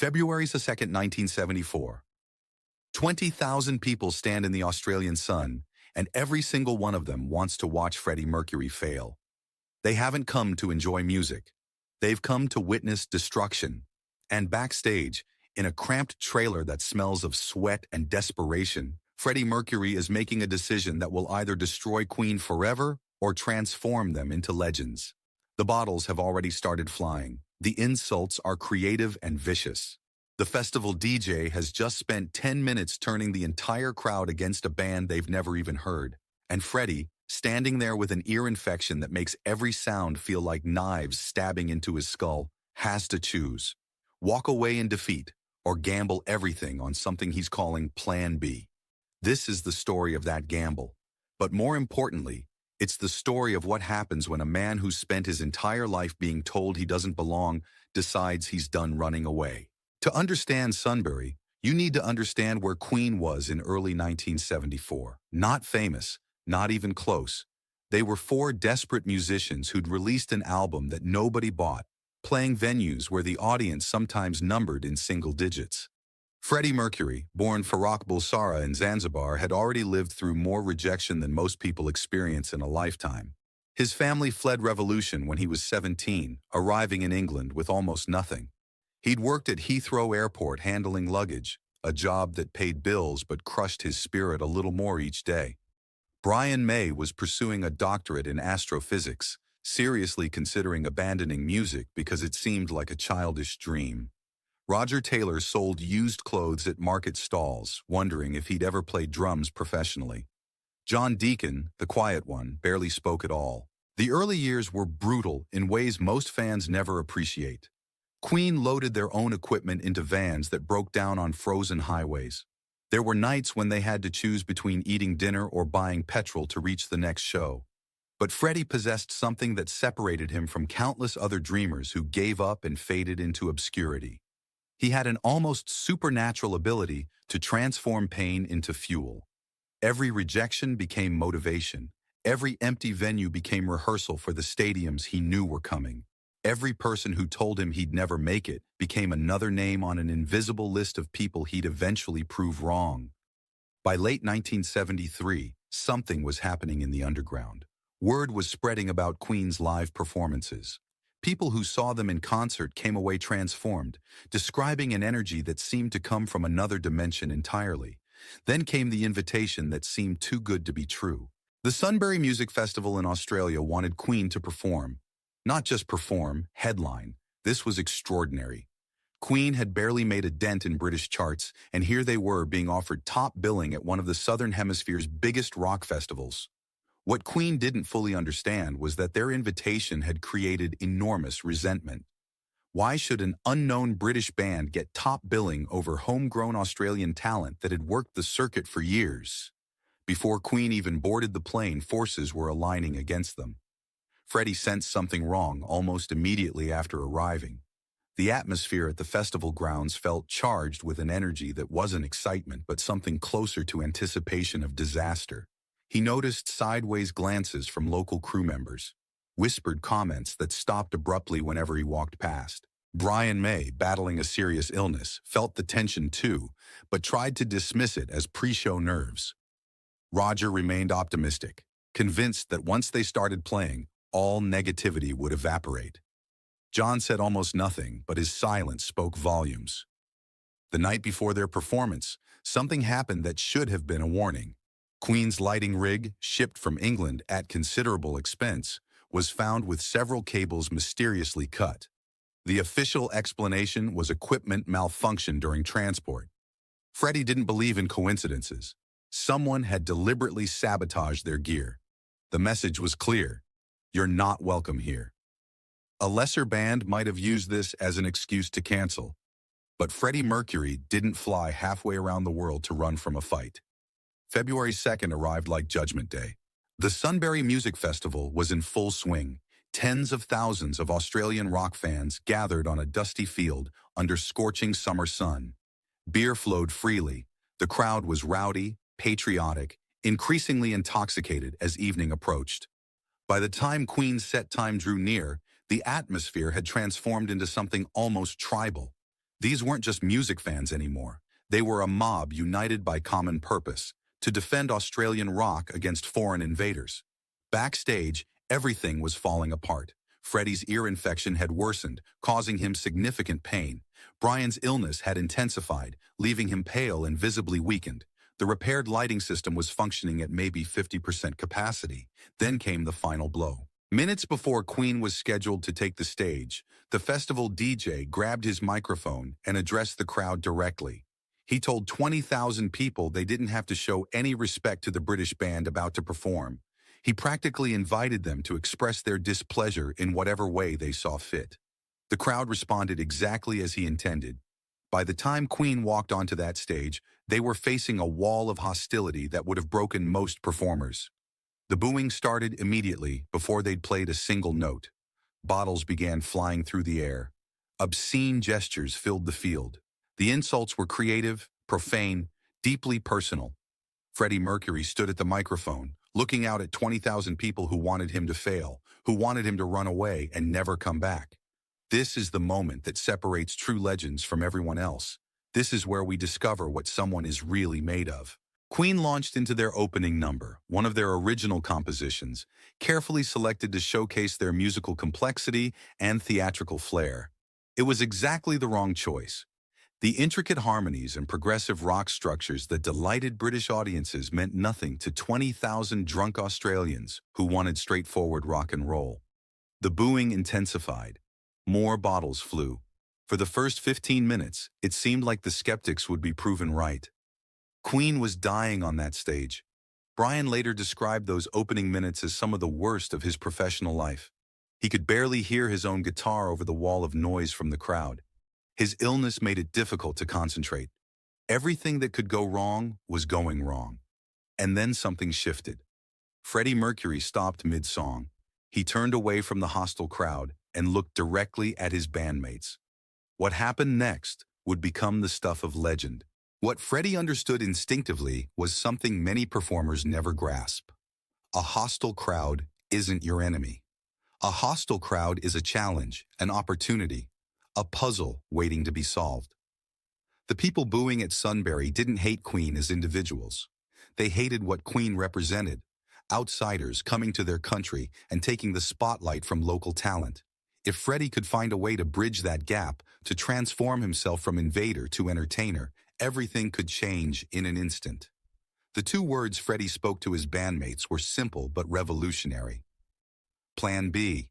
February 2nd, 1974. 20,000 people stand in the Australian sun, and every single one of them wants to watch Freddie Mercury fail. They haven't come to enjoy music. They've come to witness destruction. And backstage, in a cramped trailer that smells of sweat and desperation, Freddie Mercury is making a decision that will either destroy Queen forever or transform them into legends. The bottles have already started flying. The insults are creative and vicious. The festival DJ has just spent 10 minutes turning the entire crowd against a band they've never even heard. And Freddie, standing there with an ear infection that makes every sound feel like knives stabbing into his skull, has to choose. Walk away in defeat or gamble everything on something he's calling Plan B. This is the story of that gamble. But more importantly, it's the story of what happens when a man who's spent his entire life being told he doesn't belong decides he's done running away. To understand Sunbury, you need to understand where Queen was in early 1974. Not famous, not even close. They were four desperate musicians who'd released an album that nobody bought, playing venues where the audience sometimes numbered in single digits. Freddie Mercury, born Farrokh Bulsara in Zanzibar, had already lived through more rejection than most people experience in a lifetime. His family fled revolution when he was 17, arriving in England with almost nothing. He'd worked at Heathrow Airport handling luggage, a job that paid bills but crushed his spirit a little more each day. Brian May was pursuing a doctorate in astrophysics, seriously considering abandoning music because it seemed like a childish dream. Roger Taylor sold used clothes at market stalls, wondering if he'd ever play drums professionally. John Deacon, the quiet one, barely spoke at all. The early years were brutal in ways most fans never appreciate. Queen loaded their own equipment into vans that broke down on frozen highways. There were nights when they had to choose between eating dinner or buying petrol to reach the next show. But Freddie possessed something that separated him from countless other dreamers who gave up and faded into obscurity. He had an almost supernatural ability to transform pain into fuel. Every rejection became motivation. Every empty venue became rehearsal for the stadiums he knew were coming. Every person who told him he'd never make it became another name on an invisible list of people he'd eventually prove wrong. By late 1973, something was happening in the underground. Word was spreading about Queen's live performances. People who saw them in concert came away transformed, describing an energy that seemed to come from another dimension entirely. Then came the invitation that seemed too good to be true. The Sunbury Music Festival in Australia wanted Queen to perform. Not just perform, headline. This was extraordinary. Queen had barely made a dent in British charts, and here they were being offered top billing at one of the Southern Hemisphere's biggest rock festivals. What Queen didn't fully understand was that their invitation had created enormous resentment. Why should an unknown British band get top billing over homegrown Australian talent that had worked the circuit for years? Before Queen even boarded the plane, forces were aligning against them. Freddie sensed something wrong almost immediately after arriving. The atmosphere at the festival grounds felt charged with an energy that wasn't excitement but something closer to anticipation of disaster. He noticed sideways glances from local crew members, whispered comments that stopped abruptly whenever he walked past. Brian May, battling a serious illness, felt the tension too, but tried to dismiss it as pre-show nerves. Roger remained optimistic, convinced that once they started playing, all negativity would evaporate. John said almost nothing, but his silence spoke volumes. The night before their performance, something happened that should have been a warning. Queen's lighting rig, shipped from England at considerable expense, was found with several cables mysteriously cut. The official explanation was equipment malfunction during transport. Freddie didn't believe in coincidences. Someone had deliberately sabotaged their gear. The message was clear. You're not welcome here. A lesser band might have used this as an excuse to cancel, but Freddie Mercury didn't fly halfway around the world to run from a fight. February 2nd arrived like Judgment Day. The Sunbury Music Festival was in full swing. Tens of thousands of Australian rock fans gathered on a dusty field under scorching summer sun. Beer flowed freely. The crowd was rowdy, patriotic, increasingly intoxicated as evening approached. By the time Queen's set time drew near, the atmosphere had transformed into something almost tribal. These weren't just music fans anymore. They were a mob united by common purpose, to defend Australian rock against foreign invaders. Backstage, everything was falling apart. Freddie's ear infection had worsened, causing him significant pain. Brian's illness had intensified, leaving him pale and visibly weakened. The repaired lighting system was functioning at maybe 50% capacity. Then came the final blow. Minutes before Queen was scheduled to take the stage, the festival DJ grabbed his microphone and addressed the crowd directly. He told 20,000 people they didn't have to show any respect to the British band about to perform. He practically invited them to express their displeasure in whatever way they saw fit. The crowd responded exactly as he intended. By the time Queen walked onto that stage, they were facing a wall of hostility that would have broken most performers. The booing started immediately before they'd played a single note. Bottles began flying through the air. Obscene gestures filled the field. The insults were creative, profane, deeply personal. Freddie Mercury stood at the microphone, looking out at 20,000 people who wanted him to fail, who wanted him to run away and never come back. This is the moment that separates true legends from everyone else. This is where we discover what someone is really made of. Queen launched into their opening number, one of their original compositions, carefully selected to showcase their musical complexity and theatrical flair. It was exactly the wrong choice. The intricate harmonies and progressive rock structures that delighted British audiences meant nothing to 20,000 drunk Australians who wanted straightforward rock and roll. The booing intensified. More bottles flew. For the first 15 minutes, it seemed like the skeptics would be proven right. Queen was dying on that stage. Brian later described those opening minutes as some of the worst of his professional life. He could barely hear his own guitar over the wall of noise from the crowd. His illness made it difficult to concentrate. Everything that could go wrong was going wrong. And then something shifted. Freddie Mercury stopped mid-song. He turned away from the hostile crowd and looked directly at his bandmates. What happened next would become the stuff of legend. What Freddie understood instinctively was something many performers never grasp. A hostile crowd isn't your enemy. A hostile crowd is a challenge, an opportunity, a puzzle waiting to be solved. The people booing at Sunbury didn't hate Queen as individuals. They hated what Queen represented, outsiders coming to their country and taking the spotlight from local talent. If Freddie could find a way to bridge that gap, to transform himself from invader to entertainer, everything could change in an instant. The two words Freddie spoke to his bandmates were simple but revolutionary. Plan B.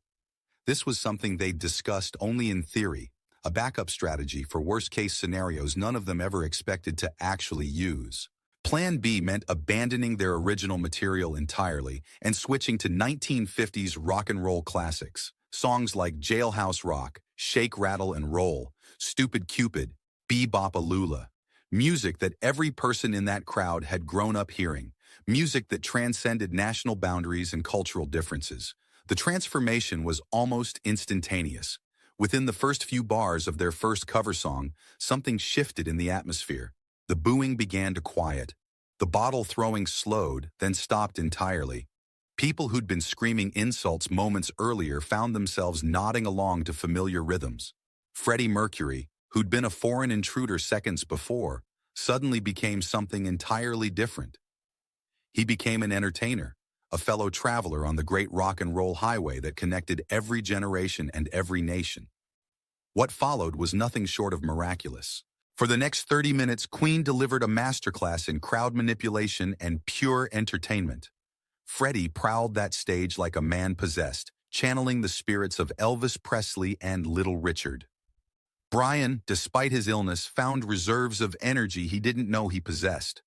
This was something they'd discussed only in theory, a backup strategy for worst-case scenarios none of them ever expected to actually use. Plan B meant abandoning their original material entirely and switching to 1950s rock and roll classics. Songs like Jailhouse Rock, Shake, Rattle, and Roll, Stupid Cupid, Bebop-a-Lula. Music that every person in that crowd had grown up hearing. Music that transcended national boundaries and cultural differences. The transformation was almost instantaneous. Within the first few bars of their first cover song, something shifted in the atmosphere. The booing began to quiet. The bottle throwing slowed, then stopped entirely. People who'd been screaming insults moments earlier found themselves nodding along to familiar rhythms. Freddie Mercury, who'd been a foreign intruder seconds before, suddenly became something entirely different. He became an entertainer, a fellow traveler on the great rock and roll highway that connected every generation and every nation. What followed was nothing short of miraculous. For the next 30 minutes, Queen delivered a masterclass in crowd manipulation and pure entertainment. Freddie prowled that stage like a man possessed, channeling the spirits of Elvis Presley and Little Richard. Brian, despite his illness, found reserves of energy he didn't know he possessed.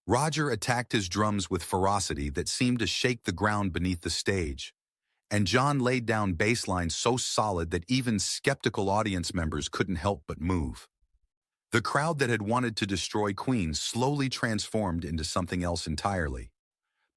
Roger attacked his drums with ferocity that seemed to shake the ground beneath the stage. And John laid down bass lines so solid that even skeptical audience members couldn't help but move. The crowd that had wanted to destroy Queen slowly transformed into something else entirely.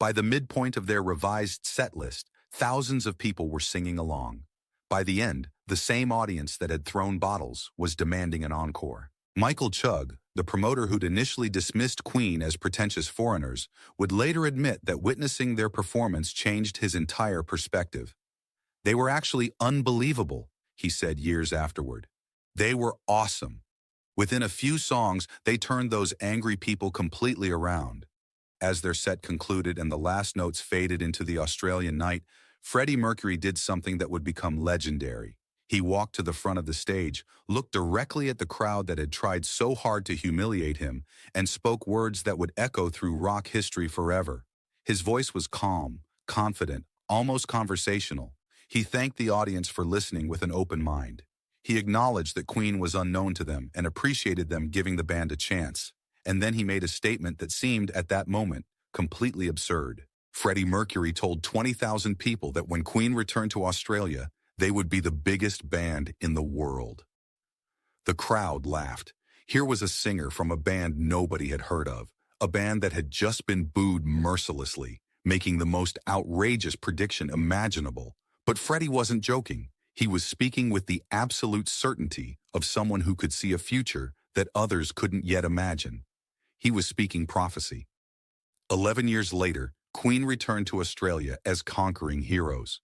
By the midpoint of their revised set list, thousands of people were singing along. By the end, the same audience that had thrown bottles was demanding an encore. Michael Chugg, the promoter who'd initially dismissed Queen as pretentious foreigners, would later admit that witnessing their performance changed his entire perspective. They were actually unbelievable, he said years afterward. They were awesome. Within a few songs, they turned those angry people completely around. As their set concluded and the last notes faded into the Australian night, Freddie Mercury did something that would become legendary. He walked to the front of the stage, looked directly at the crowd that had tried so hard to humiliate him, and spoke words that would echo through rock history forever. His voice was calm, confident, almost conversational. He thanked the audience for listening with an open mind. He acknowledged that Queen was unknown to them and appreciated them giving the band a chance. And then he made a statement that seemed, at that moment, completely absurd. Freddie Mercury told 20,000 people that when Queen returned to Australia, they would be the biggest band in the world. The crowd laughed. Here was a singer from a band nobody had heard of, a band that had just been booed mercilessly, making the most outrageous prediction imaginable. But Freddie wasn't joking. He was speaking with the absolute certainty of someone who could see a future that others couldn't yet imagine. He was speaking prophecy. 11 years later, Queen returned to Australia as conquering heroes.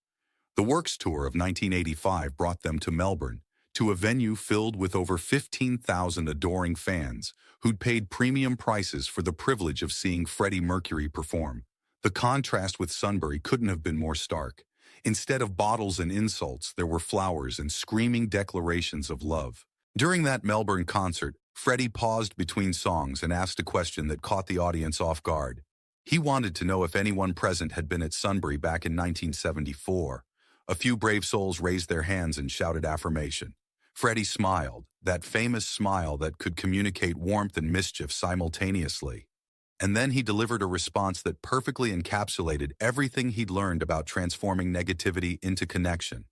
The Works Tour of 1985 brought them to Melbourne, to a venue filled with over 15,000 adoring fans who'd paid premium prices for the privilege of seeing Freddie Mercury perform. The contrast with Sunbury couldn't have been more stark. Instead of bottles and insults, there were flowers and screaming declarations of love. During that Melbourne concert, Freddie paused between songs and asked a question that caught the audience off guard. He wanted to know if anyone present had been at Sunbury back in 1974. A few brave souls raised their hands and shouted affirmation. Freddie smiled, that famous smile that could communicate warmth and mischief simultaneously. And then he delivered a response that perfectly encapsulated everything he'd learned about transforming negativity into connection.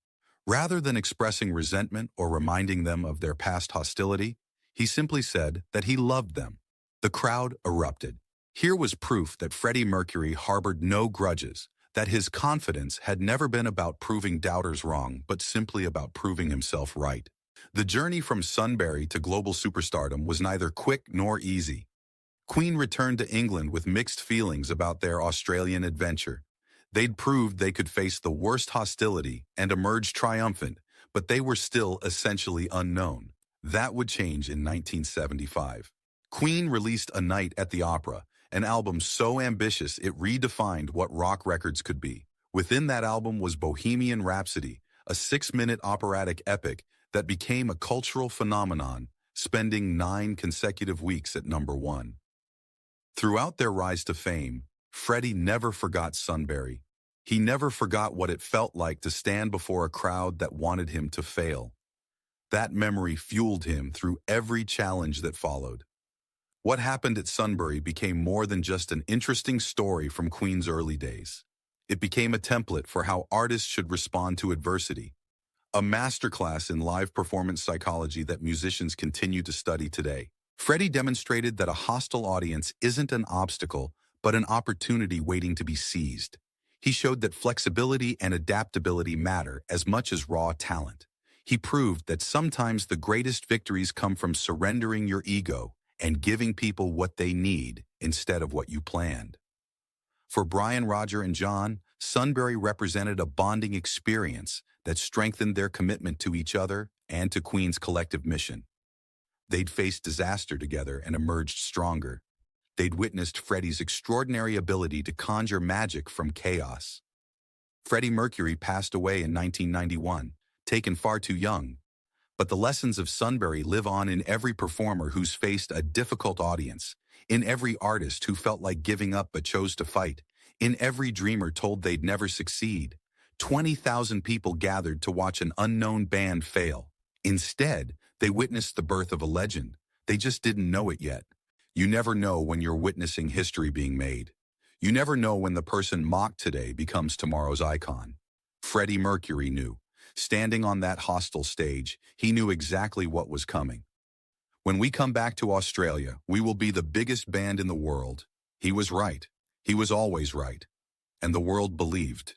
Rather than expressing resentment or reminding them of their past hostility, he simply said that he loved them. The crowd erupted. Here was proof that Freddie Mercury harbored no grudges, that his confidence had never been about proving doubters wrong, but simply about proving himself right. The journey from Sunbury to global superstardom was neither quick nor easy. Queen returned to England with mixed feelings about their Australian adventure. They'd proved they could face the worst hostility and emerge triumphant, but they were still essentially unknown. That would change in 1975. Queen released A Night at the Opera, an album so ambitious it redefined what rock records could be. Within that album was Bohemian Rhapsody, a 6-minute operatic epic that became a cultural phenomenon, spending 9 consecutive weeks at #1. Throughout their rise to fame, Freddie never forgot Sunbury. He never forgot what it felt like to stand before a crowd that wanted him to fail. That memory fueled him through every challenge that followed. What happened at Sunbury became more than just an interesting story from Queen's early days. It became a template for how artists should respond to adversity, a masterclass in live performance psychology that musicians continue to study today. Freddie demonstrated that a hostile audience isn't an obstacle, but an opportunity waiting to be seized. He showed that flexibility and adaptability matter as much as raw talent. He proved that sometimes the greatest victories come from surrendering your ego and giving people what they need instead of what you planned. For Brian, Roger, and John, Sunbury represented a bonding experience that strengthened their commitment to each other and to Queen's collective mission. They'd faced disaster together and emerged stronger. They'd witnessed Freddie's extraordinary ability to conjure magic from chaos. Freddie Mercury passed away in 1991, taken far too young. But the lessons of Sunbury live on in every performer who's faced a difficult audience, in every artist who felt like giving up but chose to fight, in every dreamer told they'd never succeed. 20,000 people gathered to watch an unknown band fail. Instead, they witnessed the birth of a legend. They just didn't know it yet. You never know when you're witnessing history being made. You never know when the person mocked today becomes tomorrow's icon. Freddie Mercury knew. Standing on that hostile stage, he knew exactly what was coming. When we come back to Australia, we will be the biggest band in the world. He was right. He was always right. And the world believed.